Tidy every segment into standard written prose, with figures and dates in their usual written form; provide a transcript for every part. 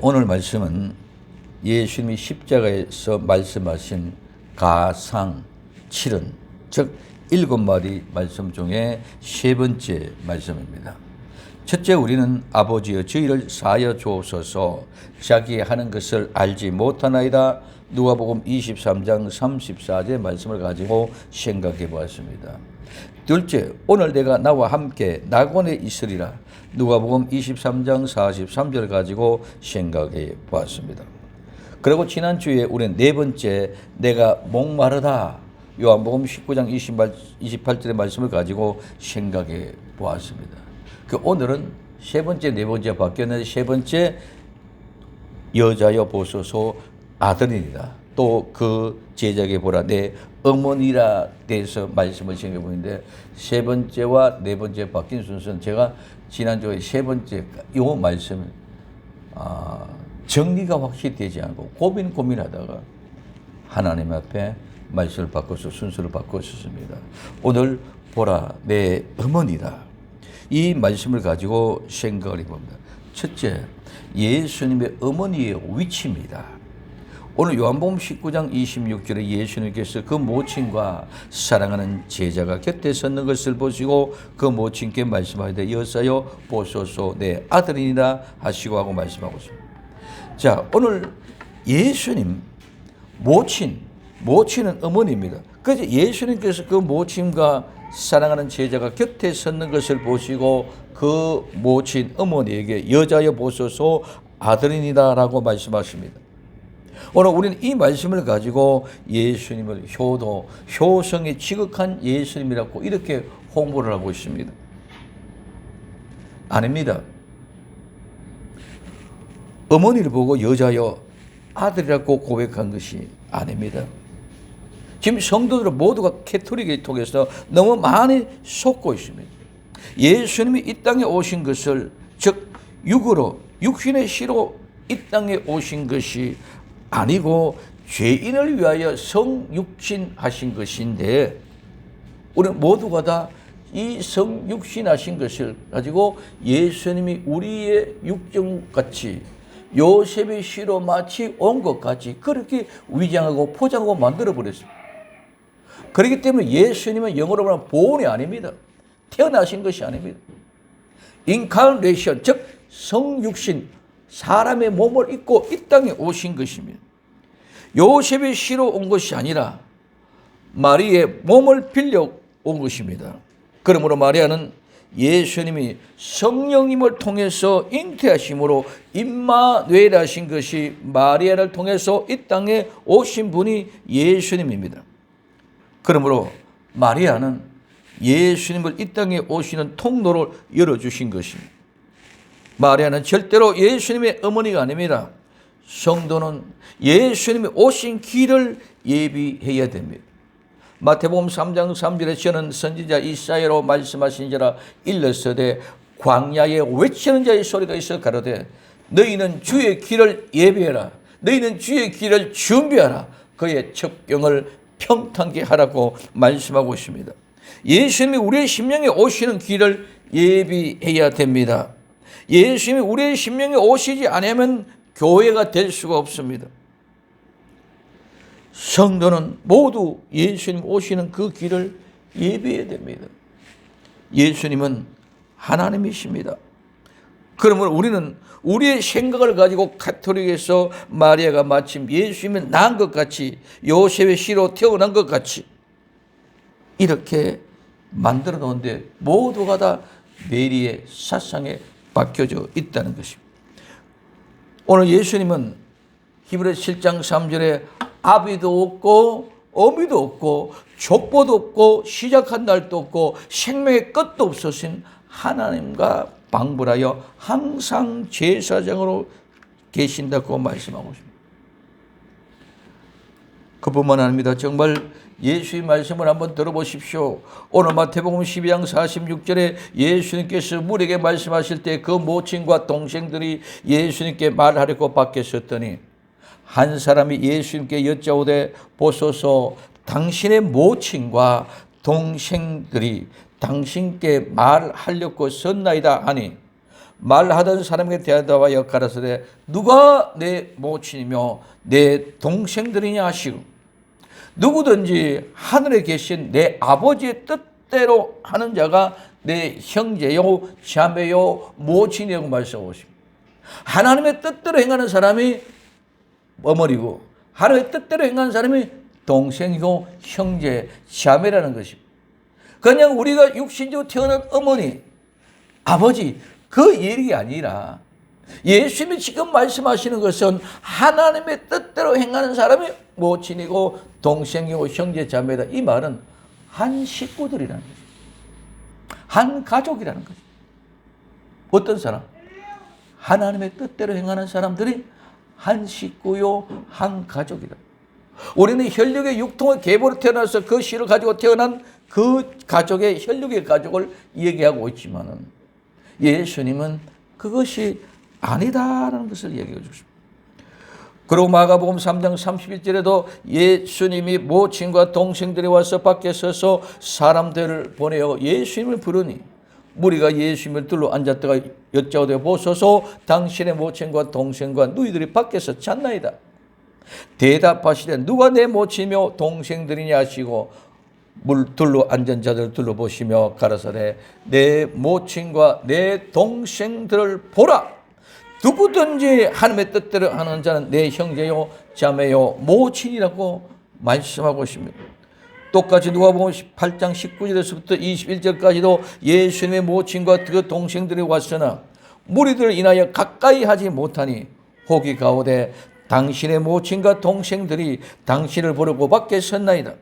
오늘 말씀은 예수님이 십자가에서 말씀하신 가상 7은 즉 7마디 말씀 중에 세 번째 말씀입니다. 첫째, 우리는 아버지여 저희를 사하여 주옵소서 자기 하는 것을 알지 못하나이다. 누가복음 23장 34절 말씀을 가지고 생각해 보았습니다. 둘째, 오늘 내가 나와 함께 낙원에 있으리라. 누가복음 23장 43절 가지고 생각해 보았습니다. 그리고 지난주에 우리는 네 번째, 내가 목마르다. 요한복음 19장 28절의 말씀을 가지고 생각해 보았습니다. 오늘은 세 번째, 네 번째 바뀌었는데 세 번째, 여자여 보소서 아들이니라. 또 그 제자에게 보라 내 어머니라 대해서 말씀을 생각해 보는데 세 번째와 네 번째 바뀐 순서는 제가 지난주에 세 번째 요 말씀을 정리가 확실히 되지 않고 고민하다가 하나님 앞에 말씀을 바꿔서 순서를 바꿨었습니다. 오늘 보라 내 어머니라. 이 말씀을 가지고 생각을 해봅니다. 첫째, 예수님의 어머니의 위치입니다. 오늘 요한복음 19장 26절에 예수님께서 그 모친과 사랑하는 제자가 곁에 섰는 것을 보시고 그 모친께 말씀하되 여사여 보소서 내 아들이니라 하시고 하고 말씀하고 있습니다. 자, 오늘 예수님 모친은 어머니입니다. 그래서 예수님께서 그 모친과 사랑하는 제자가 곁에 섰는 것을 보시고 그 모친 어머니에게 여자여 보소서 아들이니다라고 말씀하십니다. 오늘 우리는 이 말씀을 가지고 예수님을 효성에 지극한 예수님이라고 이렇게 홍보를 하고 있습니다. 아닙니다. 어머니를 보고 여자여 아들이라고 고백한 것이 아닙니다. 지금 성도들 모두가 캐토릭에 통해서 너무 많이 속고 있습니다. 예수님이 이 땅에 오신 것을 즉 육신의 시로 이 땅에 오신 것이 아니고 죄인을 위하여 성육신 하신 것인데 우리 모두가 다 이 성육신 하신 것을 가지고 예수님이 우리의 육정같이 요셉의 시로 마치 온 것 같이 그렇게 위장하고 포장하고 만들어버렸습니다. 그렇기 때문에 예수님은 영어로 말하면 본이 아닙니다. 태어나신 것이 아닙니다. 인카네이션 즉 성육신 사람의 몸을 입고 이 땅에 오신 것입니다. 요셉의 시로 온 것이 아니라 마리아의 몸을 빌려 온 것입니다. 그러므로 마리아는 예수님이 성령님을 통해서 잉태하심으로 임마누엘하신 것이 마리아를 통해서 이 땅에 오신 분이 예수님입니다. 그러므로 마리아는 예수님을 이 땅에 오시는 통로를 열어주신 것입니다. 마리아는 절대로 예수님의 어머니가 아닙니다. 성도는 예수님이 오신 길을 예비해야 됩니다. 마태복음 3장 3절에 저는 선지자 이사야로 말씀하신 자라 일렀으되 광야에 외치는 자의 소리가 있어 가로되 너희는 주의 길을 예비해라. 너희는 주의 길을 준비하라. 그의 첩경을 평탄케 하라고 말씀하고 있습니다. 예수님이 우리의 심령에 오시는 길을 예비해야 됩니다. 예수님이 우리의 심령에 오시지 않으면 교회가 될 수가 없습니다. 성도는 모두 예수님 오시는 그 길을 예비해야 됩니다. 예수님은 하나님이십니다. 그러면 우리는 우리의 생각을 가지고 가톨릭에서 마리아가 마침 예수님을 낳은 것 같이 요셉의 시로 태어난 것 같이 이렇게 만들어 놓은데 모두가 다 메리의 사상에 박혀져 있다는 것입니다. 오늘 예수님은 히브리서 7장 3절에 아비도 없고 어미도 없고 족보도 없고 시작한 날도 없고 생명의 끝도 없으신 하나님과 방불하여 항상 제사장으로 계신다고 말씀하고 있습니다. 그뿐만 아닙니다. 정말 예수의 말씀을 한번 들어보십시오. 오늘 마태복음 12장 46절에 예수님께서 물에게 말씀하실 때 그 모친과 동생들이 예수님께 말하려고 밖에 섰더니 한 사람이 예수님께 여짜오되 보소서 당신의 모친과 동생들이 당신께 말하려고 섰나이다 하니 말하던 사람에게 대답하여 가라사대 누가 내 모친이며 내 동생들이냐 하시고 누구든지 하늘에 계신 내 아버지의 뜻대로 하는 자가 내 형제요 자매요 모친이라고 말씀하십니다. 하나님의 뜻대로 행하는 사람이 어머니고 하나님의 뜻대로 행하는 사람이 동생이고 형제 자매라는 것입니다. 그냥 우리가 육신적으로 태어난 어머니 아버지 그 얘기 아니라 예수님이 지금 말씀하시는 것은 하나님의 뜻대로 행하는 사람이 모친이고 동생이고 형제 자매다. 이 말은 한 식구들이라는 거죠. 한 가족이라는 거죠. 어떤 사람? 하나님의 뜻대로 행하는 사람들이 한 식구요 한 가족이다. 우리는 혈육의 육통의 계보로 태어나서 그 씨를 가지고 태어난 그 가족의 혈육의 가족을 얘기하고 있지만은 예수님은 그것이 아니다라는 것을 얘기해 주십니다. 그리고 마가복음 3장 31절에도 예수님이 모친과 동생들이 와서 밖에 서서 사람들을 보내어 예수님을 부르니 무리가 예수님을 둘러 앉았다가 여짜오되 보소서 당신의 모친과 동생과 누이들이 밖에서 찾나이다. 대답하시되 누가 내 모친이며 동생들이냐 하시고 둘러 앉은 자들을 둘러보시며 가라사대 내 모친과 내 동생들을 보라. 누구든지 하나님의 뜻대로 하는 자는 내 형제요 자매요 모친이라고 말씀하고 있습니다. 똑같이 누가복음 8장 19절에서부터 21절까지도 예수님의 모친과 그 동생들이 왔으나 무리들을 인하여 가까이 하지 못하니 혹이 가오되 당신의 모친과 동생들이 당신을 보려고 밖에 섰나이다.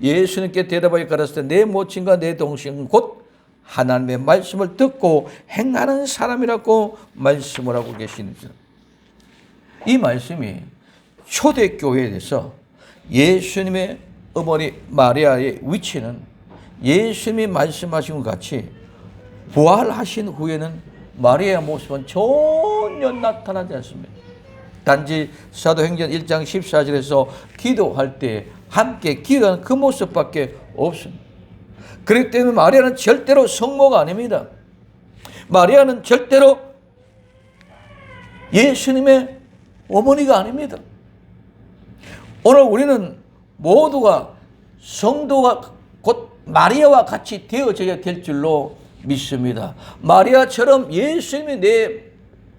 예수님께 대답하여 가라사대 내 모친과 내 동생은 곧 하나님의 말씀을 듣고 행하는 사람이라고 말씀을 하고 계십니다. 이 말씀이 초대교회에 대해서 예수님의 어머니 마리아의 위치는 예수님이 말씀하신 것 같이 부활하신 후에는 마리아의 모습은 전혀 나타나지 않습니다. 단지 사도행전 1장 14절에서 기도할 때 함께 기도하는 그 모습밖에 없습니다. 그렇기 때문에 마리아는 절대로 성모가 아닙니다. 마리아는 절대로 예수님의 어머니가 아닙니다. 오늘 우리는 모두가 성도가 곧 마리아와 같이 되어져야 될 줄로 믿습니다. 마리아처럼 예수님이 내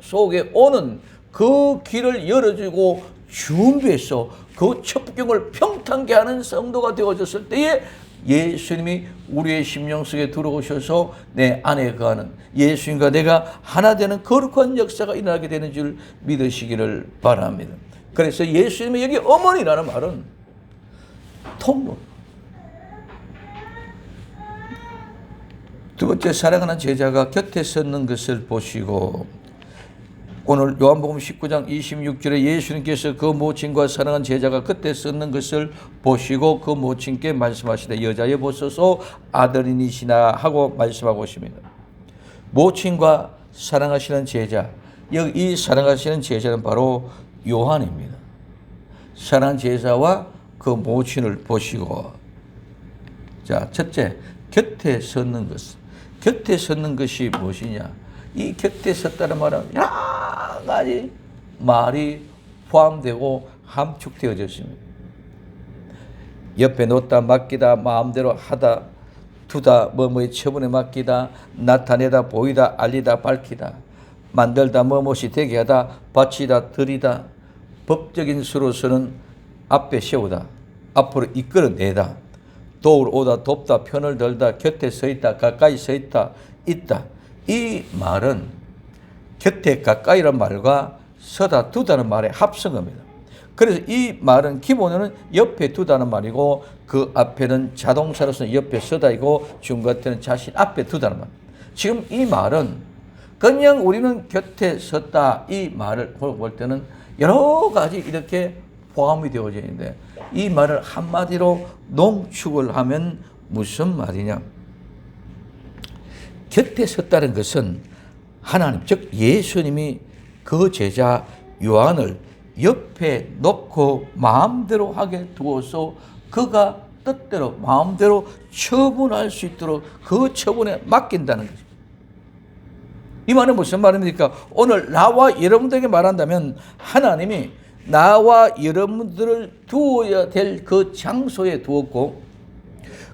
속에 오는 그 길을 열어주고 준비해서 그 첩경을 평탄케 하는 성도가 되어졌을 때에 예수님이 우리의 심령 속에 들어오셔서 내 안에 거하는 예수님과 내가 하나 되는 거룩한 역사가 일어나게 되는 줄 믿으시기를 바랍니다. 그래서 예수님의 여기 어머니라는 말은 통로. 두 번째, 사랑하는 제자가 곁에 섰는 것을 보시고 오늘 요한복음 19장 26절에 예수님께서 그 모친과 사랑하는 제자가 곁에 섰는 것을 보시고 그 모친께 말씀하시되 여자여 보소서 아들이니시나 하고 말씀하고 있습니다. 모친과 사랑하시는 제자, 여기 이 사랑하시는 제자는 바로 요한입니다. 사랑하는 제자와 그 모친을 보시고, 자, 첫째, 곁에 섰는 것. 곁에 섰는 것이 무엇이냐? 이 곁에 섰다는 말은 여러 가지 말이 포함되고 함축되어져 있습니다. 옆에 놓다 맡기다, 마음대로 하다, 두다, 뭐뭐의 처분에 맡기다, 나타내다, 보이다, 알리다, 밝히다, 만들다, 뭐뭇이 되게 하다, 바치다, 들이다, 법적인 수로서는 앞에 세우다, 앞으로 이끌어내다, 도울 오다, 돕다, 편을 들다, 곁에 서 있다, 가까이 서 있다, 있다. 이 말은 곁에 가까이라는 말과 서다, 두다는 말의 합성어입니다. 그래서 이 말은 기본으로는 옆에 두다는 말이고 그 앞에는 자동사로서는 옆에 서다이고 중간에는 자신 앞에 두다는 말. 지금 이 말은 그냥 우리는 곁에 섰다 이 말을 볼 때는 여러 가지 이렇게 포함이 되어져 있는데 이 말을 한마디로 농축을 하면 무슨 말이냐? 곁에 섰다는 것은 하나님, 즉 예수님이 그 제자 요한을 옆에 놓고 마음대로 하게 두어서 그가 뜻대로 마음대로 처분할 수 있도록 그 처분에 맡긴다는 것입니다. 이 말은 무슨 말입니까? 오늘 나와 여러분들에게 말한다면 하나님이 나와 여러분들을 두어야 될 그 장소에 두었고,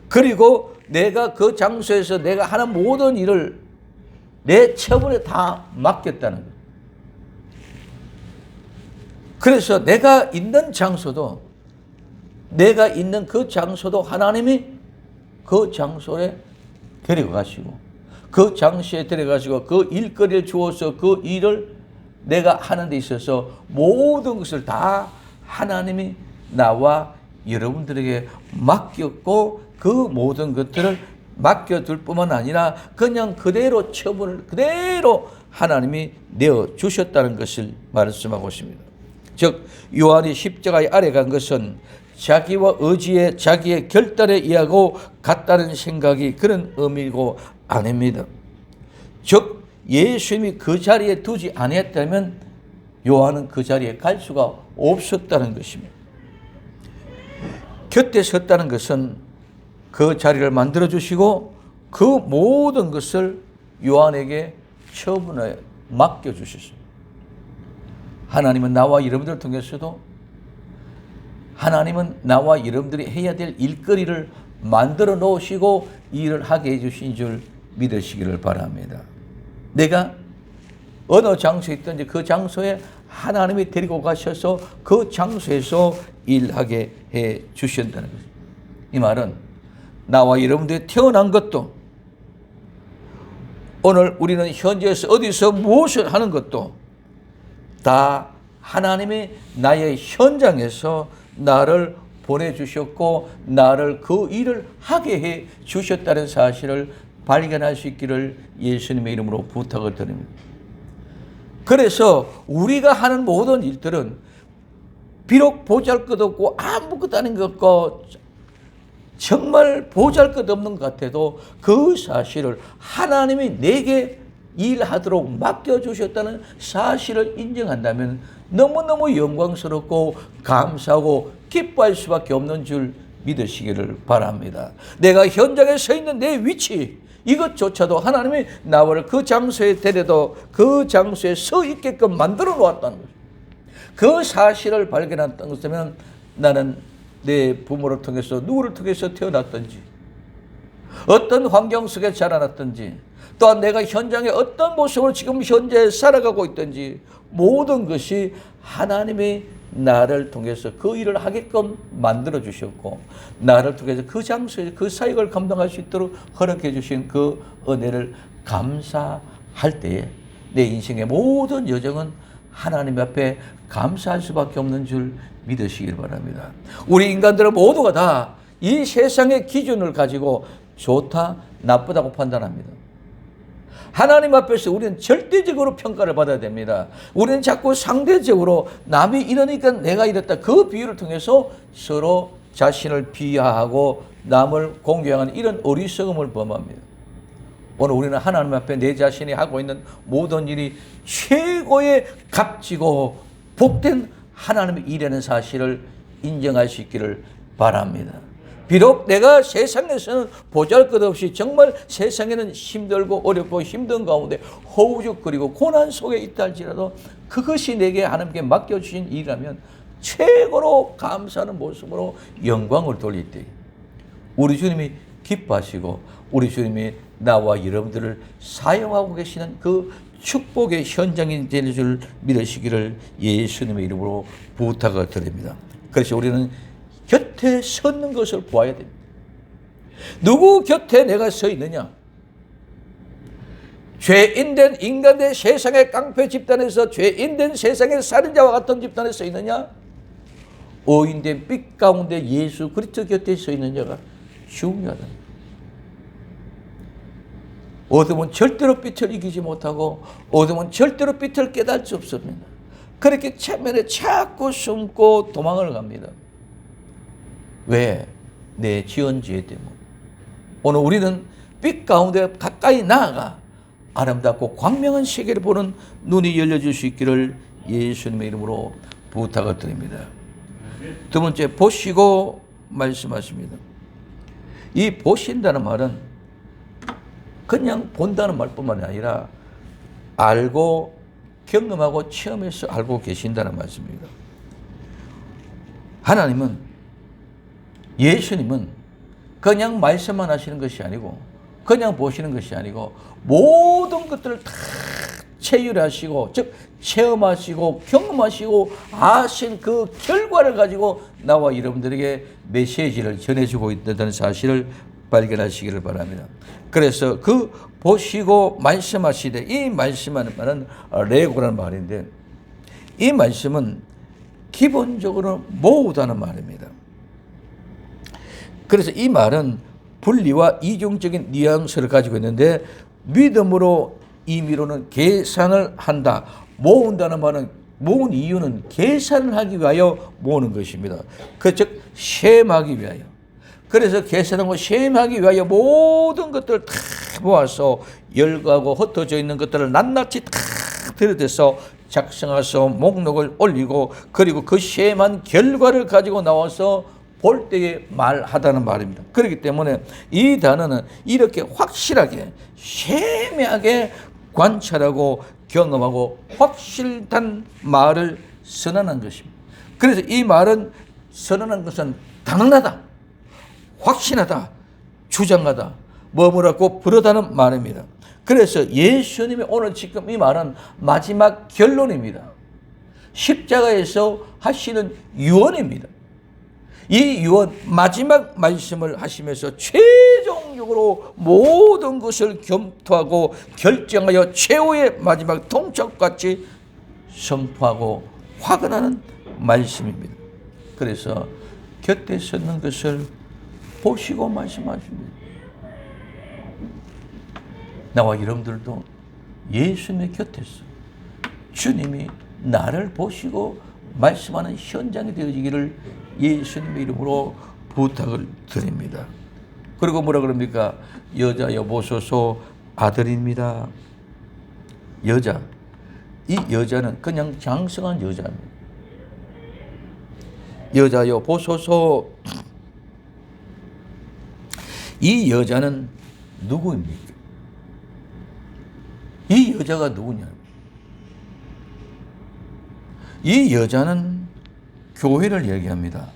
그리고 내가 그 장소에서 내가 하는 모든 일을 내 처분에 다 맡겼다는 거예요. 그래서 내가 있는 장소도, 내가 있는 그 장소도 하나님이 그 장소에 데려가시고, 그 장소에 데려가시고 그 일거리를 주어서 그 일을 내가 하는 데 있어서 모든 것을 다 하나님이 나와 여러분들에게 맡겼고, 그 모든 것들을 맡겨둘 뿐만 아니라 그냥 그대로 처분을 그대로 하나님이 내어주셨다는 것을 말씀하고 있습니다. 즉 요한이 십자가에 아래 간 것은 자기와 의지에 자기의 결단에 의하고 같다는 생각이 그런 의미고 아닙니다. 즉 예수님이 그 자리에 두지 아니했다면 요한은 그 자리에 갈 수가 없었다는 것입니다. 곁에 섰다는 것은 그 자리를 만들어주시고 그 모든 것을 요한에게 처분에 맡겨주셨습니다. 하나님은 나와 여러분들을 통해서도, 하나님은 나와 여러분들이 해야 될 일거리를 만들어 놓으시고 일을 하게 해주신 줄 믿으시기를 바랍니다. 내가 어느 장소에 있든지 그 장소에 하나님이 데리고 가셔서 그 장소에서 일하게 해 주신다는 것입니다. 이 말은 나와 여러분들이 태어난 것도, 오늘 우리는 현재에서 어디서 무엇을 하는 것도 다 하나님이 나의 현장에서 나를 보내주셨고 나를 그 일을 하게 해 주셨다는 사실을 발견할 수 있기를 예수님의 이름으로 부탁을 드립니다. 그래서 우리가 하는 모든 일들은 비록 보잘것없고 아무것도 아닌 것 같고 정말 보잘것없는 것 같아도 그 사실을 하나님이 내게 일하도록 맡겨주셨다는 사실을 인정한다면 너무너무 영광스럽고 감사하고 기뻐할 수밖에 없는 줄 믿으시기를 바랍니다. 내가 현장에 서 있는 내 위치, 이것조차도 하나님이 나를 그 장소에 데려다 그 장소에 서 있게끔 만들어 놓았다는 거죠. 그 사실을 발견했던 것이면 나는 내 부모를 통해서 누구를 통해서 태어났든지 어떤 환경 속에 자라났든지 또한 내가 현장에 어떤 모습으로 지금 현재 살아가고 있든지 모든 것이 하나님이 나를 통해서 그 일을 하게끔 만들어 주셨고 나를 통해서 그 장소에 그 사역을 감당할 수 있도록 허락해 주신 그 은혜를 감사할 때에 내 인생의 모든 여정은 하나님 앞에 감사할 수밖에 없는 줄 믿으시길 바랍니다. 우리 인간들은 모두가 다 이 세상의 기준을 가지고 좋다, 나쁘다고 판단합니다. 하나님 앞에서 우리는 절대적으로 평가를 받아야 됩니다. 우리는 자꾸 상대적으로 남이 이러니까 내가 이랬다, 그 비유를 통해서 서로 자신을 비하하고 남을 공경하는 이런 어리석음을 범합니다. 오늘 우리는 하나님 앞에 내 자신이 하고 있는 모든 일이 최고의 값지고 복된 하나님의 일이라는 사실을 인정할 수 있기를 바랍니다. 비록 내가 세상에서는 보잘것없이 정말 세상에는 힘들고 어렵고 힘든 가운데 허우적거리고 고난 속에 있다 할지라도 그것이 내게 하나님께 맡겨주신 일이라면 최고로 감사하는 모습으로 영광을 돌릴 때 우리 주님이 기뻐하시고 우리 주님이 나와 여러분들을 사용하고 계시는 그 축복의 현장이 될 줄 믿으시기를 예수님의 이름으로 부탁을 드립니다. 그래서 우리는 곁에 섰는 것을 보아야 됩니다. 누구 곁에 내가 서 있느냐? 죄인된 인간의 세상의 깡패 집단에서 죄인된 세상의 살인자와 같은 집단에 서 있느냐? 의인된 빛 가운데 예수 그리스도 곁에 서 있느냐가 중요하다. 어둠은 절대로 빛을 이기지 못하고 어둠은 절대로 빛을 깨달을 수 없습니다. 그렇게 체면에 자꾸 숨고 도망을 갑니다. 왜? 내 지은 죄 때문에. 오늘 우리는 빛 가운데 가까이 나아가 아름답고 광명한 세계를 보는 눈이 열려줄 수 있기를 예수님의 이름으로 부탁을 드립니다. 두 번째, 보시고 말씀하십니다. 이 보신다는 말은 그냥 본다는 말뿐만 아니라 알고 경험하고 체험해서 알고 계신다는 말씀입니다. 하나님은, 예수님은 그냥 말씀만 하시는 것이 아니고, 그냥 보시는 것이 아니고, 모든 것들을 다 체휼하시고, 즉 체험하시고 경험하시고 아신 그 결과를 가지고 나와 여러분들에게 메시지를 전해주고 있다는 사실을 발견하시기를 바랍니다. 그래서 그 보시고 말씀하시되, 이 말씀하는 말은 레고라는 말인데, 이 말씀은 기본적으로 모으다는 말입니다. 그래서 이 말은 분리와 이중적인 뉘앙스를 가지고 있는데, 믿음으로 임의로는 계산을 한다. 모은다는 말은, 모은 이유는 계산을 하기 위하여 모으는 것입니다. 즉 셈하기 위하여. 그래서 계산하고 셈하기 위하여 모든 것들을 다 모아서 열거하고 흩어져 있는 것들을 낱낱이 다 들여대서 작성해서 목록을 올리고, 그리고 그 셈한 결과를 가지고 나와서 볼 때에 말하다는 말입니다. 그렇기 때문에 이 단어는 이렇게 확실하게 세밀하게 관찰하고 경험하고 확실한 말을 선언한 것입니다. 그래서 이 말은, 선언한 것은 당연하다, 확신하다, 주장하다, 머무르고 부르다는 말입니다. 그래서 예수님이 오늘 지금 이 말은 마지막 결론입니다. 십자가에서 하시는 유언입니다. 이 유언, 마지막 말씀을 하시면서 최종적으로 모든 것을 검토하고 결정하여 최후의 마지막 통첩같이 선포하고 확언하는 말씀입니다. 그래서 곁에 섰는 것을 보시고 말씀하십니다. 나와 여러분들도 예수님의 곁에서 주님이 나를 보시고 말씀하는 현장이 되어지기를 예수님의 이름으로 부탁을 드립니다. 그리고 뭐라 그럽니까? 여자여 보소서 아들입니다. 여자, 이 여자는 그냥 장성한 여자입니다. 여자여 보소서. 이 여자는 누구입니까? 이 여자가 누구냐? 이 여자는 교회를 얘기합니다.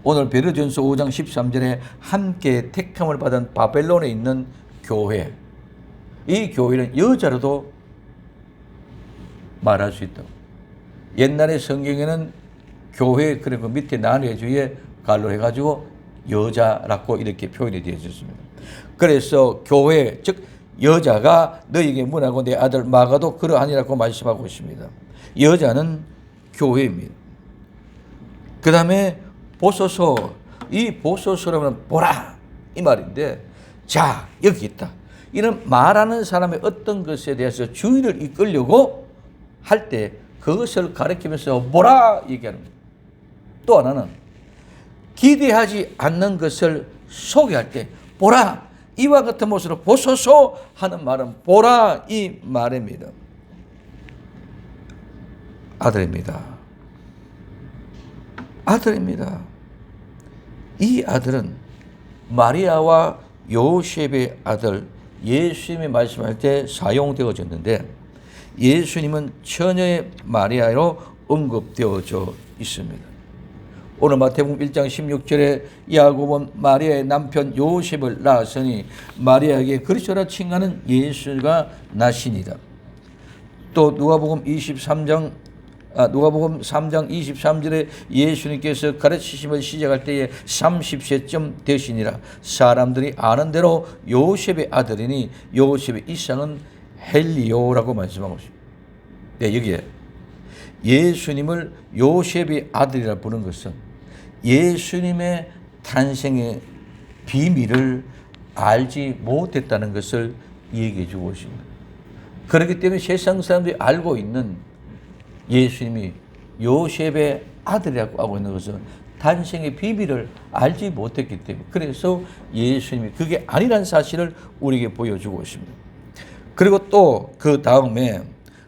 오늘 베드로전서 5장 13절에 함께 택함을 받은 바벨론에 있는 교회, 이 교회는 여자로도 말할 수 있다. 옛날의 성경에는 교회, 그리고 밑에 나뉘어주에 갈로 해가지고 여자라고 이렇게 표현이 되어졌습니다. 그래서 교회, 즉 여자가 너에게 문하고 내 아들 마가도 그러하니라고 말씀하고 있습니다. 여자는 교회입니다. 그 다음에 보소서, 이 보소서라면 보라 이 말인데, 자 여기 있다. 이런 말하는 사람의 어떤 것에 대해서 주의를 이끌려고 할 때 그것을 가리키면서 보라 얘기하는 거예요. 또 하나는 기대하지 않는 것을 소개할 때 보라, 이와 같은 모습으로 보소서 하는 말은 보라 이 말입니다. 아들입니다. 아들입니다. 이 아들은 마리아와 요셉의 아들, 예수님이 말씀할 때 사용되어졌는데, 예수님은 처녀의 마리아로 언급되어져 있습니다. 오늘 마태복음 1장 16절에 야곱은 마리아의 남편 요셉을 낳았으니 마리아에게 그리스도라 칭하는 예수가 나시니라. 또 누가복음 3장 23절에 예수님께서 가르치심을 시작할 때에 30세쯤 되시니라. 사람들이 아는 대로 요셉의 아들이니 요셉의 이상은 헬리오라고 말씀하고 있습니다. 네, 여기에 예수님을 요셉의 아들이라 부르는 것은 예수님의 탄생의 비밀을 알지 못했다는 것을 얘기해 주고 있습니다. 그렇기 때문에 세상 사람들이 알고 있는 예수님이 요셉의 아들이라고 하고 있는 것은 탄생의 비밀을 알지 못했기 때문에, 그래서 예수님이 그게 아니라는 사실을 우리에게 보여주고 있습니다. 그리고 또 그 다음에,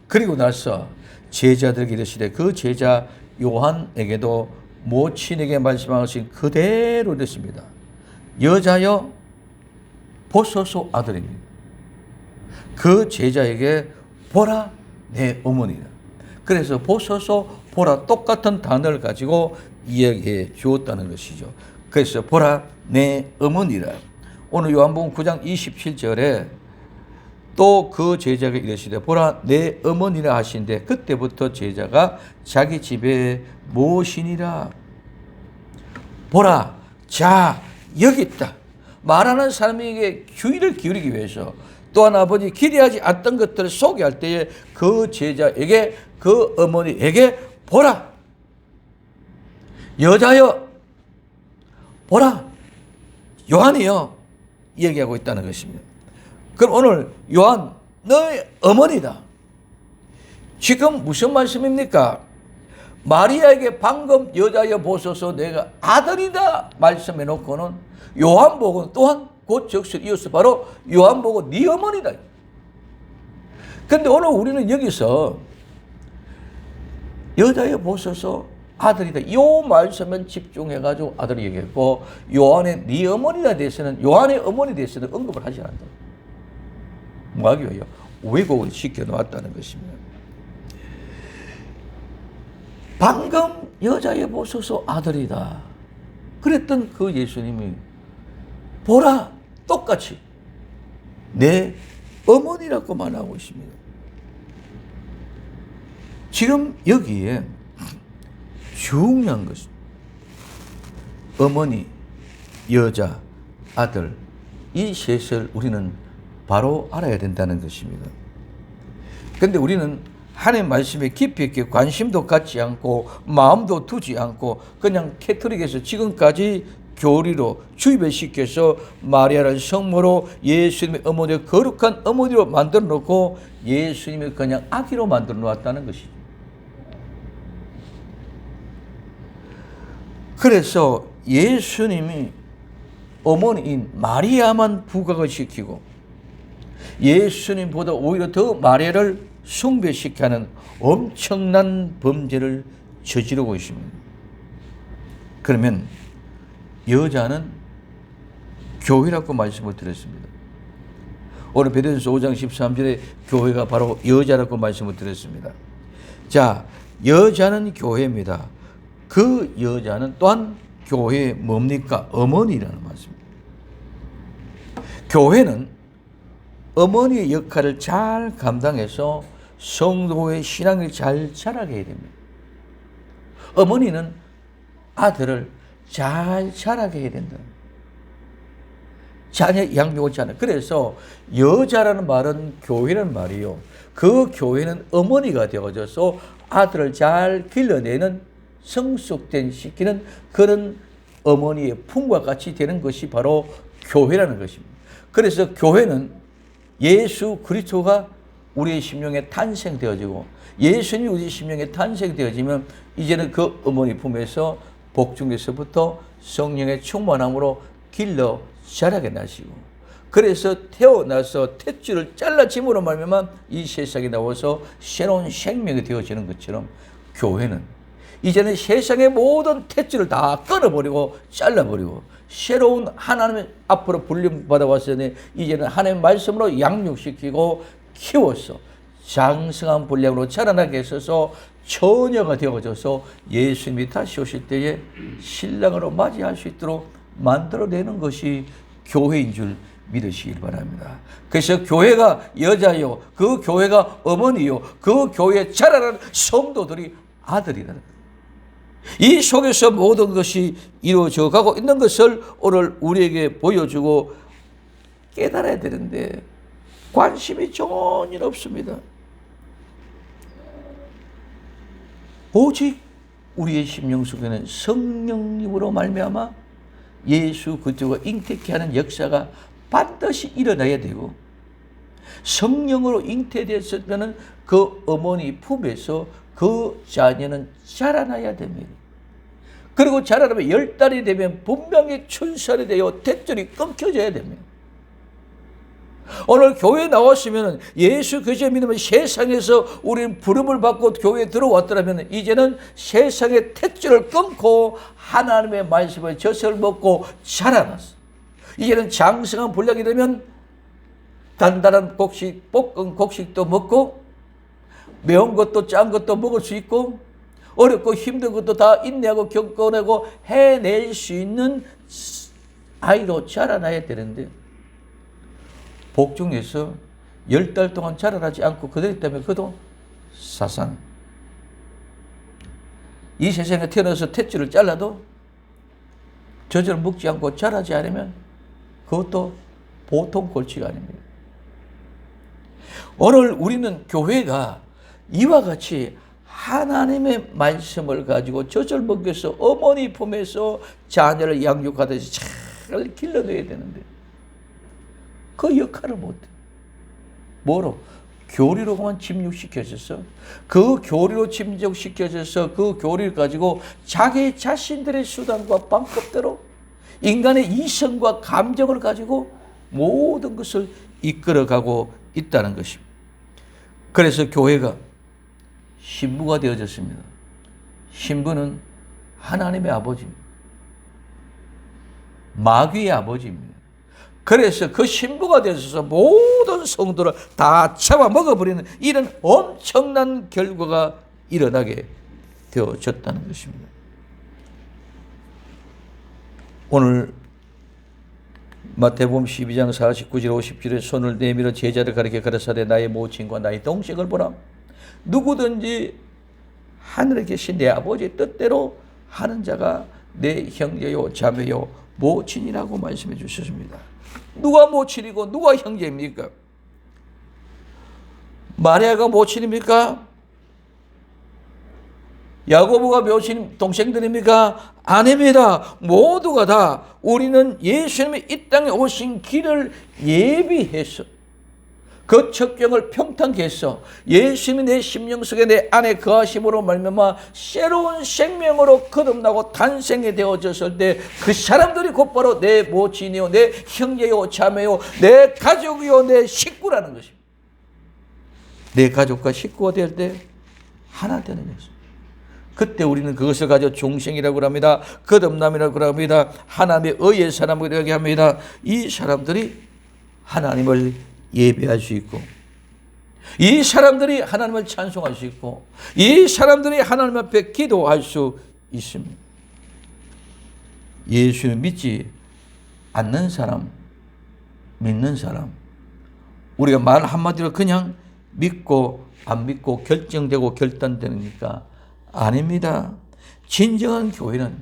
그리고 나서 제자들에게 이르시되, 그 제자 요한에게도 모친에게 말씀하신 그대로 됐습니다. 여자여 보소서 아들입니다. 그 제자에게 보라 내 어머니라. 그래서 보소서 보라 똑같은 단어를 가지고 이야기해 주었다는 것이죠. 그래서 보라 내 어머니라. 오늘 요한복음 9장 27절에 또 그 제자가 이르시되 보라 내 어머니라 하신데 그때부터 제자가 자기 집에 모시니라. 보라 자 여기 있다. 말하는 사람에게 주의를 기울이기 위해서 또한 아버지 기대하지 않던 것들을 소개할 때에 그 제자에게 그 어머니에게 보라 여자여 보라 요한이여 얘기하고 있다는 것입니다. 그럼 오늘 요한 너의 어머니다. 지금 무슨 말씀입니까? 마리아에게 방금 여자여 보소서 내가 아들이다 말씀해 놓고는 요한복음 또한 곧 적시를 이어서 바로 요한복음 네 어머니다. 그런데 오늘 우리는 여기서 여자여 보소서 아들이다. 이 말씀은 집중해가지고 아들을 얘기했고 요한의 네 어머니에 대해서는 요한의 어머니에 대해서는 언급을 하지 않는다. 뭐하기 위하여 왜곡을 시켜놓았다는 것입니다. 방금 여자여 보소서 아들이다. 그랬던 그 예수님이 보라 똑같이 내 어머니라고 말하고 있습니다. 지금 여기에 중요한 것은 어머니, 여자, 아들 이 셋을 우리는 바로 알아야 된다는 것입니다. 그런데 우리는 하나님 말씀에 깊이 있게 관심도 갖지 않고 마음도 두지 않고 그냥 캐톨릭에서 지금까지 교리로 주입을 시켜서 마리아를 성모로 예수님의 어머니를 거룩한 어머니로 만들어 놓고 예수님을 그냥 아기로 만들어 놓았다는 것이죠. 그래서 예수님이 어머니인 마리아만 부각을 시키고 예수님보다 오히려 더 마리아를 숭배시키는 엄청난 범죄를 저지르고 있습니다. 그러면 여자는 교회라고 말씀을 드렸습니다. 오늘 베드로전서 5장 13절에 교회가 바로 여자라고 말씀을 드렸습니다. 자, 여자는 교회입니다. 그 여자는 또한 교회의 뭡니까? 어머니라는 말씀입니다. 교회는 어머니의 역할을 잘 감당해서 성도의 신앙을 잘 자라게 해야 됩니다. 어머니는 아들을 잘 자라게 해야 된다. 자녀 양육을 잘. 그래서 여자라는 말은 교회라는 말이요. 그 교회는 어머니가 되어져서 아들을 잘 길러내는 성숙된 시키는 그런 어머니의 품과 같이 되는 것이 바로 교회라는 것입니다. 그래서 교회는 예수 그리스도가 우리의 심령에 탄생되어지고 예수님이 우리 심령에 탄생되어지면 이제는 그 어머니 품에서 복중에서부터 성령의 충만함으로 길러 자라게 나시고 그래서 태어나서 탯줄을 잘라짐으로 말미암아 이 세상에 나와서 새로운 생명이 되어지는 것처럼 교회는 이제는 세상의 모든 탯줄을 다 끊어버리고 잘라버리고 새로운 하나님 앞으로 불림받아 왔으니 이제는 하나님의 말씀으로 양육시키고 키워서 장성한 분량으로 자라나게 해서 처녀가 되어져서 예수님이 다시 오실 때에 신랑으로 맞이할 수 있도록 만들어내는 것이 교회인 줄 믿으시길 바랍니다. 그래서 교회가 여자요, 그 교회가 어머니요, 그 교회에 자라는 성도들이 아들이라는 거예요. 이 속에서 모든 것이 이루어져 가고 있는 것을 오늘 우리에게 보여주고 깨달아야 되는데 관심이 전혀 없습니다. 오직 우리의 심령 속에는 성령님으로 말미암아 예수 그리스도가 잉태케 하는 역사가 반드시 일어나야 되고 성령으로 잉태되었으면 그 어머니 품에서 그 자녀는 자라나야 됩니다. 그리고 자라나면 10달이 되면 분명히 출산이 되어 탯줄이 끊겨져야 됩니다. 오늘 교회에 나왔으면 예수 그리스도 믿으면 세상에서 우리는 부름을 받고 교회에 들어왔더라면 이제는 세상의 탯줄을 끊고 하나님의 말씀을 젖을 먹고 자라났어. 이제는 장성한 분량이 되면 단단한 곡식, 볶은 곡식도 먹고 매운 것도 짠 것도 먹을 수 있고 어렵고 힘든 것도 다 인내하고 겪어내고 해낼 수 있는 아이로 자라나야 되는데 복중에서 10달 동안 자라나지 않고 그들 때문에 그도 사상. 이 세상에 태어나서 탯줄을 잘라도 젖을 먹지 않고 자라지 않으면 그것도 보통 골치가 아닙니다. 오늘 우리는 교회가 이와 같이 하나님의 말씀을 가지고 젖을 먹여서 어머니 품에서 자녀를 양육하듯이 잘 길러내야 되는데 그 역할을 못해. 뭐로? 교리로만 침묵시켜져서 그 교리로 침묵시켜져서 그 교리를 가지고 자기 자신들의 수단과 방법대로 인간의 이성과 감정을 가지고 모든 것을 이끌어가고 있다는 것입니다. 그래서 교회가 신부가 되어졌습니다. 신부는 하나님의 아버지입니다. 마귀의 아버지입니다. 그래서 그 신부가 되어서 모든 성도를 다 잡아먹어버리는 이런 엄청난 결과가 일어나게 되어졌다는 것입니다. 오늘 마태복음 12장 49절 50절에 손을 내밀어 제자를 가리켜 가라사대 나의 모친과 나의 동생을 보라. 누구든지 하늘에 계신 내 아버지의 뜻대로 하는 자가 내 형제요 자매요 모친이라고 말씀해 주셨습니다. 누가 모친이고 누가 형제입니까? 마리아가 모친입니까? 야고보가 모친 동생들입니까? 아닙니다. 모두가 다 우리는 예수님이 이 땅에 오신 길을 예비해서 그 첩경을 평탄케 해서 예수님이 내 심령 속에 내 안에 거하심으로 말미암아 새로운 생명으로 거듭나고 탄생이 되어졌을 때 그 사람들이 곧바로 내 모친이요 내 형제요 자매요 내 가족이요 내 식구라는 것입니다. 내 가족과 식구가 될 때 하나 되는 것입니다. 그때 우리는 그것을 가지고 중생이라고 합니다. 거듭남이라고 합니다. 하나님의 의의 사람이라고 합니다. 이 사람들이 하나님을 예배할 수 있고 이 사람들이 하나님을 찬송할 수 있고 이 사람들이 하나님 앞에 기도할 수 있습니다. 예수를 믿지 않는 사람, 믿는 사람, 우리가 말 한마디로 그냥 믿고 안 믿고 결정되고 결단되니까 아닙니다. 진정한 교회는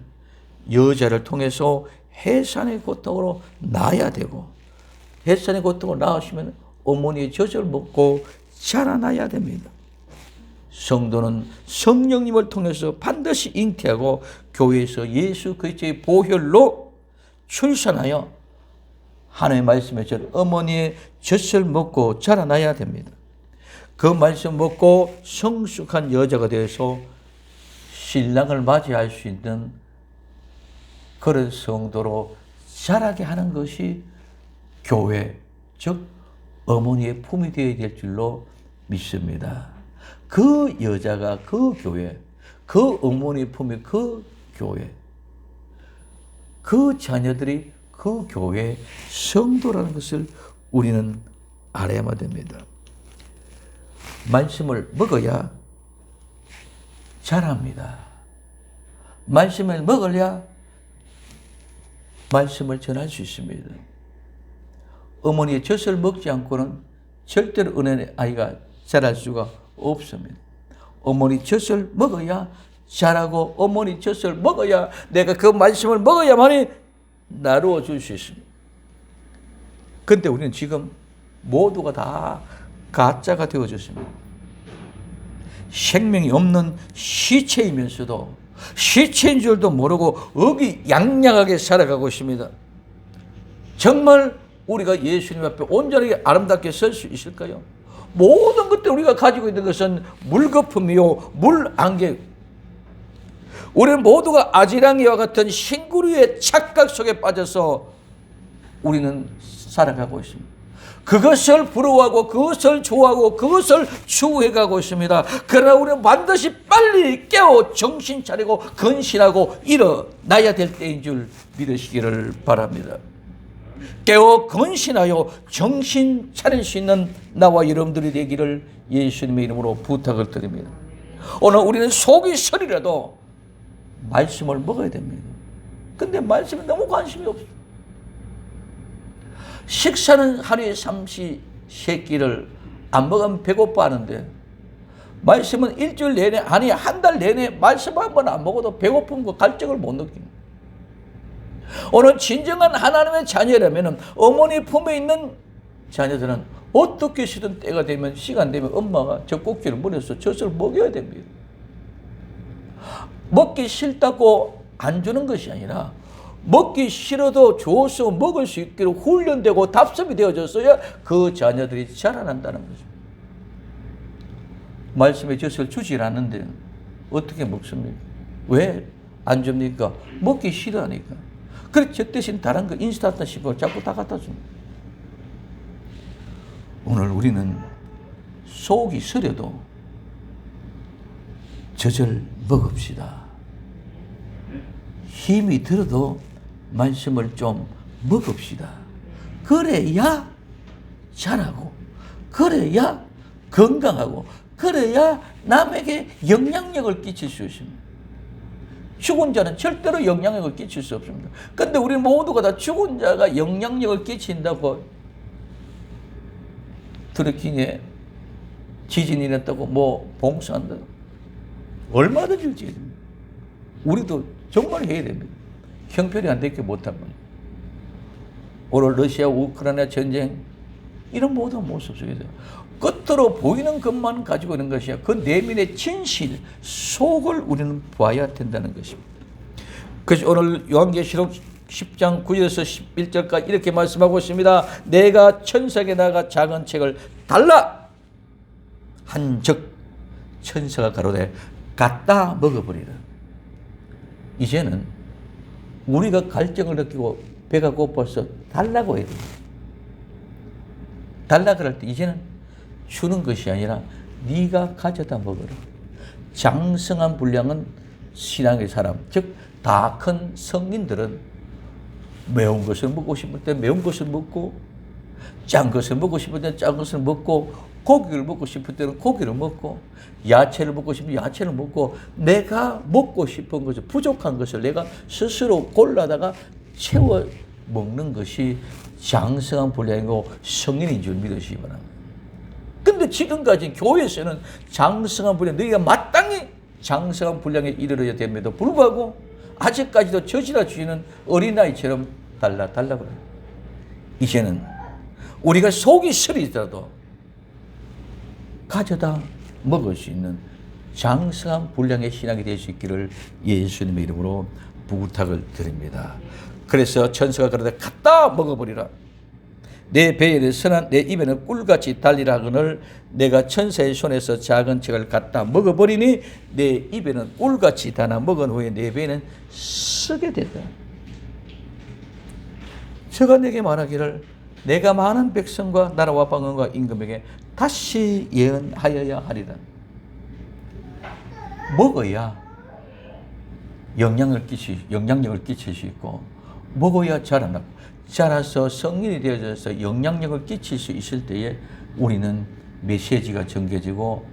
여자를 통해서 해산의 고통으로 나야 되고 해산의 고통을 낳으시면 어머니의 젖을 먹고 자라나야 됩니다. 성도는 성령님을 통해서 반드시 잉태하고 교회에서 예수 그리스도의 보혈로 출산하여 하나님의 말씀에 절 어머니의 젖을 먹고 자라나야 됩니다. 그 말씀 먹고 성숙한 여자가 되어서 신랑을 맞이할 수 있는 그런 성도로 자라게 하는 것이 교회, 즉 어머니의 품이 되어야 될 줄로 믿습니다. 그 여자가 그 교회, 그 어머니의 품이 그 교회, 그 자녀들이 그 교회의 성도라는 것을 우리는 알아야만 됩니다. 말씀을 먹어야 자랍니다. 말씀을 먹어야 말씀을 전할 수 있습니다. 어머니의 젖을 먹지 않고는 절대로 은혜의 아이가 자랄 수가 없습니다. 어머니 젖을 먹어야 자라고 어머니 젖을 먹어야 내가 그 말씀을 먹어야만이 나누어 줄 수 있습니다. 그런데 우리는 지금 모두가 다 가짜가 되어졌습니다. 생명이 없는 시체이면서도 시체인 줄도 모르고 의기양양하게 살아가고 있습니다. 정말 우리가 예수님 앞에 온전하게 아름답게 설 수 있을까요? 모든 것들 우리가 가지고 있는 것은 물거품이요 물안개. 우리는 모두가 아지랑이와 같은 신구류의 착각 속에 빠져서 우리는 살아가고 있습니다. 그것을 부러워하고 그것을 좋아하고 그것을 추구해가고 있습니다. 그러나 우리는 반드시 빨리 깨어 정신 차리고 근신하고 일어나야 될 때인 줄 믿으시기를 바랍니다. 깨어 건신하여 정신 차릴 수 있는 나와 여러분들이 되기를 예수님의 이름으로 부탁을 드립니다. 오늘 우리는 속이 설이라도 말씀을 먹어야 됩니다. 근데 말씀에 너무 관심이 없어요. 식사는 하루에 3시세끼를 안 먹으면 배고파 하는데, 말씀은 일주일 내내, 아니 한 달 내내 말씀 한 번 안 먹어도 배고픈 거 갈증을 못 느낍니다. 오늘 진정한 하나님의 자녀라면 어머니 품에 있는 자녀들은 어떻게 시든 때가 되면, 시간 되면 엄마가 젖꼭지를 물어서 젖을 먹여야 됩니다. 먹기 싫다고 안 주는 것이 아니라 먹기 싫어도 줘서 먹을 수 있기로 훈련되고 답습이 되어졌어야 그 자녀들이 자라난다는 거죠. 말씀에 젖을 주질 않는데 어떻게 먹습니까? 왜 안 줍니까? 먹기 싫어하니까. 그래서 저 대신 다른 거 인스타트 싶어 자꾸 다 갖다 줍니다. 오늘 우리는 속이 쓰려도 젖을 먹읍시다. 힘이 들어도 말씀을 좀 먹읍시다. 그래야 자라고, 그래야 건강하고, 그래야 남에게 영향력을 끼칠 수 있습니다. 죽은 자는 절대로 영향력을 끼칠 수 없습니다. 그런데 우리 모두가 다 죽은 자가 영향력을 끼친다고, 트레킹에 지진이 났다고 뭐 봉사한다고 얼마든지 해야 됩니다. 우리도 정말 해야 됩니다. 형편이 안 되게 못하면. 오늘 러시아 우크라이나 전쟁, 이런 모든 모습 속에서 겉으로 보이는 것만 가지고 있는 것이 아니라 그 내면의 진실 속을 우리는 봐야 된다는 것입니다. 그래서 오늘 요한계시록 10장 9절에서 11절까지 이렇게 말씀하고 있습니다. 내가 천사에게 나가 작은 책을 달라 한즉 천사가 가로되 갖다 먹어버리라. 이제는 우리가 갈증을 느끼고 배가 고파서 달라고 해야 됩니다. 달라 그럴 때 이제는 주는 것이 아니라 네가 가져다 먹어라. 장성한 분량은 신앙의 사람, 즉 다 큰 성인들은 매운 것을 먹고 싶을 때 매운 것을 먹고, 짠 것을 먹고 싶을 때 짠 것을 먹고, 고기를 먹고 싶을 때는 고기를 먹고, 야채를 먹고 싶으면 야채를 먹고, 내가 먹고 싶은 것을, 부족한 것을 내가 스스로 골라다가 채워 먹는 것이 장성한 분량이고 성인인 줄 믿으시기 바랍니다. 근데 지금까지 교회에서는 장성한 분량, 너희가 마땅히 장성한 분량에 이르러야 됨에도 불구하고 아직까지도 저지라 주시는 어린아이처럼 달라 그래요. 이제는 우리가 속이 쓰리더라도 가져다 먹을 수 있는 장성한 분량의 신앙이 될 수 있기를 예수님의 이름으로 부탁을 드립니다. 그래서 천사가 그러되 갖다 먹어버리라. 내 배에는 선한, 내 입에는 꿀같이 달리라 하거늘 내가 천사의 손에서 작은 책을 갖다 먹어버리니 내 입에는 꿀같이 다나 먹은 후에 내 배에는 쓰게 되다. 저가 내게 말하기를 내가 많은 백성과 나라와 방언과 임금에게 다시 예언하여야 하리라. 먹어야 영향력을 끼칠 수 있고, 먹어야 자라나고, 자라서 성인이 되어져서 영향력을 끼칠 수 있을 때에 우리는 메시지가 전개지고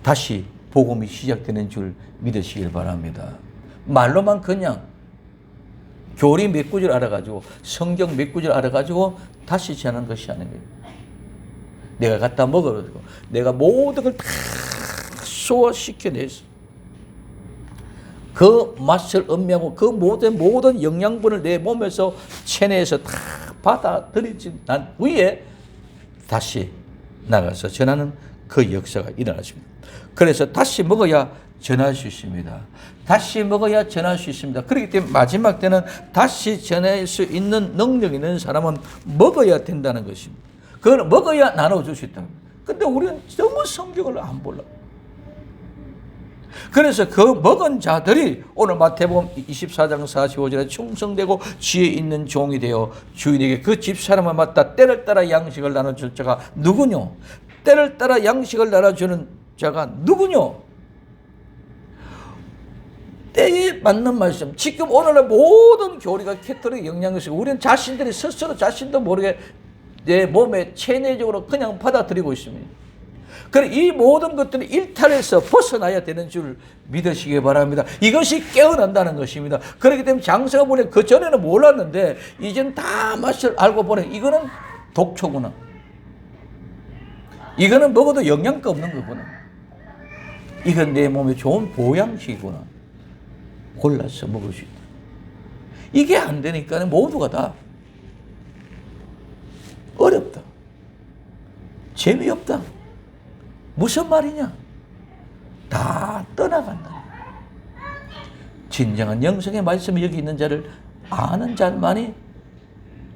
다시 복음이 시작되는 줄 믿으시길 바랍니다. 말로만 그냥 교리 몇 구절 알아가지고, 성경 몇 구절 알아가지고 다시 전하는 것이 아닙니다. 내가 갖다 먹어가지고 내가 모든 걸 다 소화시켜내서 그 맛을 음미하고 그 모든 영양분을 내 몸에서 체내에서 다 받아들이진 난 후에 다시 나가서 전하는 그 역사가 일어나십니다. 그래서 다시 먹어야 전할 수 있습니다. 다시 먹어야 전할 수 있습니다. 그렇기 때문에 마지막 때는 다시 전할 수 있는 능력 있는 사람은 먹어야 된다는 것입니다. 그걸 먹어야 나눠줄 수 있다. 근데 우리는 너무 성경을 안 몰라. 그래서 그 먹은 자들이 오늘 마태복음 24장 45절에 충성되고 지혜 있는 종이 되어 주인에게 그 집사람을 맡아 때를 따라 양식을 나눠줄 자가 누구뇨? 때를 따라 양식을 나눠주는 자가 누구뇨? 때에 맞는 말씀. 지금 오늘날 모든 교리가 캐톨릭 영향이고 우리는 자신들이 스스로 자신도 모르게 내 몸에 체내적으로 그냥 받아들이고 있습니다. 그래 이 모든 것들이 일탈에서 벗어나야 되는 줄 믿으시기 바랍니다. 이것이 깨어난다는 것입니다. 그렇기 때문에 장사가 보니 그 전에는 몰랐는데 이제는 다 맛을 알고 보니 이거는 독초구나. 이거는 먹어도 영양가 없는 거구나. 이건 내 몸에 좋은 보양식이구나. 골라서 먹을 수 있다. 이게 안 되니까 모두가 다 어렵다. 재미없다. 무슨 말이냐? 다 떠나간다. 진정한 영성의 말씀이 여기 있는 자를 아는 자만이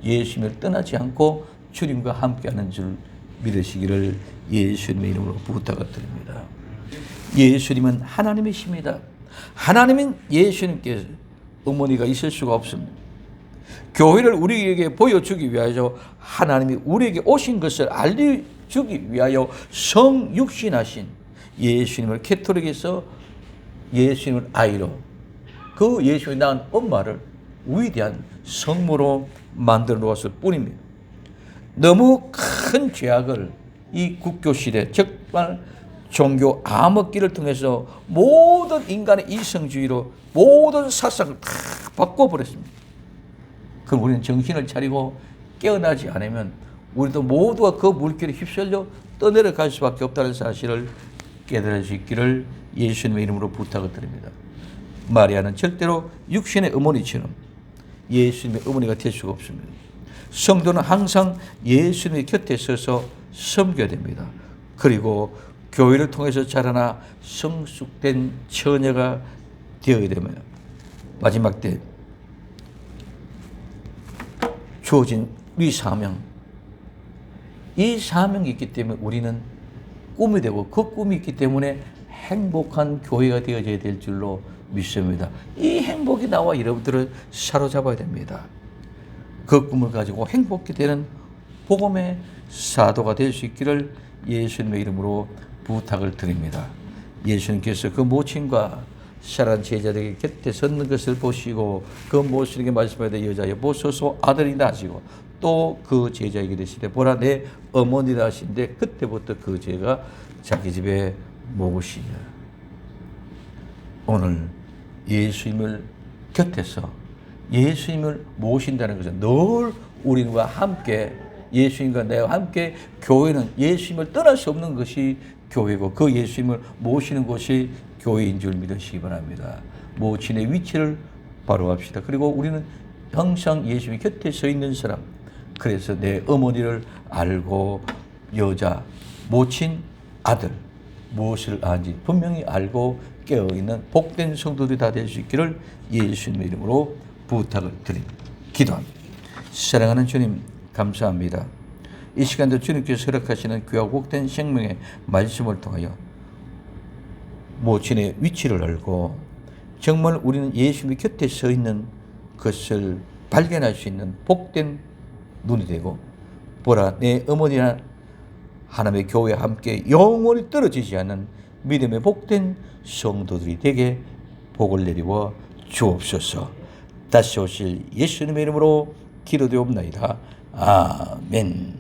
예수님을 떠나지 않고 주님과 함께하는 줄 믿으시기를 예수님의 이름으로 부탁을 드립니다. 예수님은 하나님이십니다. 하나님은 예수님께서 어머니가 있을 수가 없습니다. 교회를 우리에게 보여주기 위하여 하나님이 우리에게 오신 것을 알려주기 위하여 성육신하신 예수님을 캐톨릭에서 예수님을 아이로 그 예수님이 낳은 엄마를 위대한 성모로 만들어 놓았을 뿐입니다. 너무 큰 죄악을 이 국교시대 정말 종교 암흑기를 통해서 모든 인간의 이성주의로 모든 사상을 다 바꿔버렸습니다. 그럼 우리는 정신을 차리고 깨어나지 않으면 우리도 모두가 그 물길에 휩쓸려 떠내려갈 수밖에 없다는 사실을 깨달을 수 있기를 예수님의 이름으로 부탁을 드립니다. 마리아는 절대로 육신의 어머니처럼 예수님의 어머니가 될 수가 없습니다. 성도는 항상 예수님의 곁에 서서 섬겨야 됩니다. 그리고 교회를 통해서 자라나 성숙된 처녀가 되어야 됩니다. 마지막 때 주어진 이 사명, 이 사명이 있기 때문에 우리는 꿈이 되고 그 꿈이 있기 때문에 행복한 교회가 되어져야 될 줄로 믿습니다. 이 행복이 나와 여러분들을 사로잡아야 됩니다. 그 꿈을 가지고 행복히 되는 복음의 사도가 될 수 있기를 예수님의 이름으로 부탁을 드립니다. 예수님께서 그 모친과 사랑하는 제자들에게 곁에 섰는 것을 보시고 그 모친에게 말씀하되 여자여 보소서 아들이다 하시고 또 그 제자에게 이르시되 보라 내 어머니라 하신데 그때부터 그 제가 자기 집에 모시냐. 오늘 예수님을 곁에서 예수님을 모신다는 것은 늘 우리와 함께 예수님과 내가 함께 교회는 예수님을 떠날 수 없는 것이 교회고 그 예수님을 모시는 곳이 교회인 줄 믿으시기 바랍니다. 모친의 위치를 바로 합시다. 그리고 우리는 항상 예수님 곁에 서 있는 사람, 그래서 내 어머니를 알고 여자, 모친, 아들 무엇을 아는지 분명히 알고 깨어있는 복된 성도들이 다 될 수 있기를 예수님의 이름으로 부탁을 드립니다. 기도합니다. 사랑하는 주님 감사합니다. 이 시간도 주님께서 허락하시는 귀하고 복된 생명의 말씀을 통하여 모친의 위치를 알고 정말 우리는 예수님의 곁에 서 있는 것을 발견할 수 있는 복된 눈이 되고 보라 내 어머니나 하나님의 교회와 함께 영원히 떨어지지 않는 믿음의 복된 성도들이 되게 복을 내리워 주옵소서. 다시 오실 예수님의 이름으로 기도되옵나이다. 아멘.